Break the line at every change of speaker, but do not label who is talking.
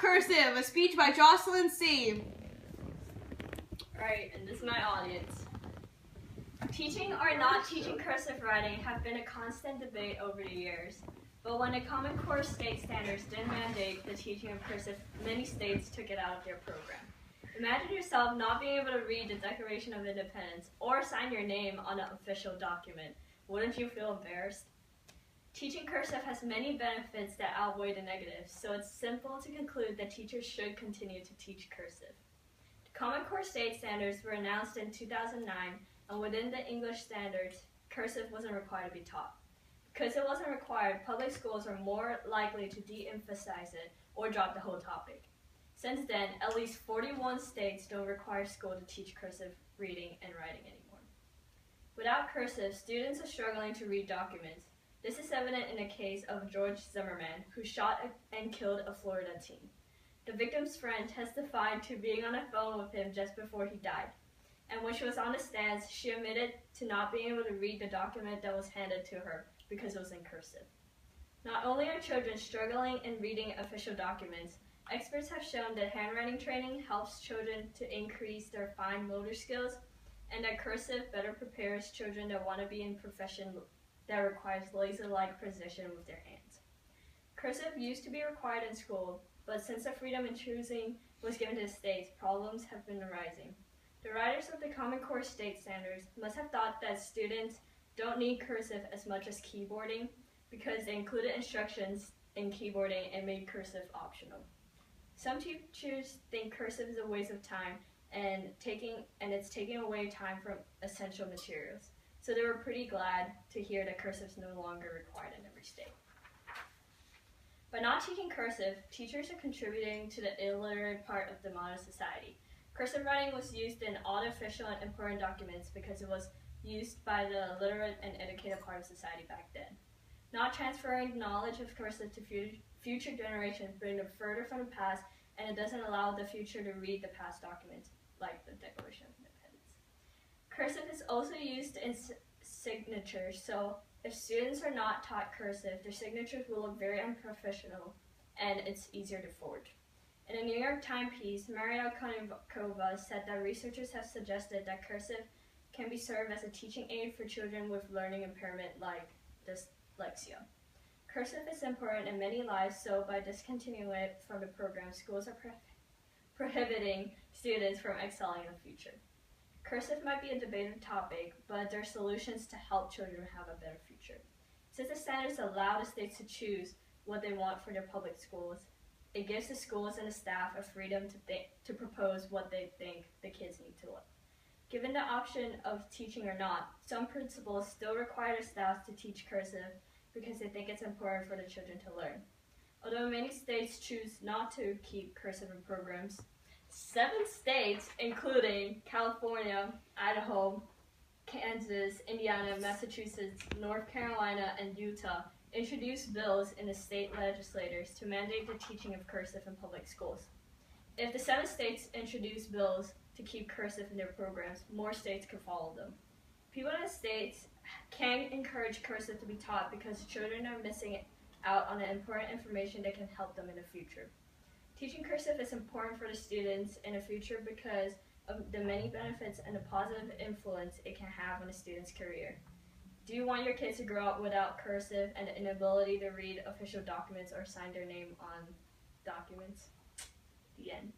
Cursive, a speech by Jocelyn C.
Right, and this is my audience. Teaching or not teaching cursive writing have been a constant debate over the years, but when the Common Core state standards didn't mandate the teaching of cursive, many states took it out of their program. Imagine yourself not being able to read the Declaration of Independence or sign your name on an official document. Wouldn't you feel embarrassed? Teaching cursive has many benefits that outweigh the negatives, so it's simple to conclude that teachers should continue to teach cursive. The Common Core state standards were announced in 2009, and within the English standards, cursive wasn't required to be taught. Because it wasn't required, public schools are more likely to de-emphasize it or drop the whole topic. Since then, at least 41 states don't require school to teach cursive reading and writing anymore. Without cursive, students are struggling to read documents. This is evident in the case of George Zimmerman, who shot and killed a Florida teen. The victim's friend testified to being on the phone with him just before he died, and when she was on the stands, she admitted to not being able to read the document that was handed to her because it was in cursive. Not only are children struggling in reading official documents, experts have shown that handwriting training helps children to increase their fine motor skills, and that cursive better prepares children that want to be in a profession that requires laser-like precision with their hands. Cursive used to be required in school, but since the freedom in choosing was given to the states, problems have been arising. The writers of the Common Core state standards must have thought that students don't need cursive as much as keyboarding because they included instructions in keyboarding and made cursive optional. Some teachers think cursive is a waste of time and it's taking away time from essential materials. So they were pretty glad to hear that cursive is no longer required in every state. By not teaching cursive, teachers are contributing to the illiterate part of the modern society. Cursive writing was used in all the official and important documents because it was used by the literate and educated part of society back then. Not transferring knowledge of cursive to future generations bring them further from the past, and it doesn't allow the future to read the past documents, like the Declaration of Independence. Cursive is also used in signatures, so if students are not taught cursive, their signatures will look very unprofessional, and it's easier to forge. In a New York Times piece, Maria Konnikova said that researchers have suggested that cursive can be served as a teaching aid for children with learning impairment like dyslexia. Cursive is important in many lives, so by discontinuing it from the program, schools are prohibiting students from excelling in the future. Cursive might be a debated topic, but there are solutions to help children have a better future. Since the standards allow the states to choose what they want for their public schools, it gives the schools and the staff a freedom to propose what they think the kids need to learn. Given the option of teaching or not, some principals still require their staff to teach cursive because they think it's important for the children to learn. Although many states choose not to keep cursive in programs, 7 states, including California, Idaho, Kansas, Indiana, Massachusetts, North Carolina, and Utah, introduced bills in the state legislatures to mandate the teaching of cursive in public schools. If the 7 states introduce bills to keep cursive in their programs, more states could follow them. People in the states can encourage cursive to be taught because children are missing out on the important information that can help them in the future. Teaching cursive is important for the students in the future because of the many benefits and the positive influence it can have on a student's career. Do you want your kids to grow up without cursive and the inability to read official documents or sign their name on documents? The end.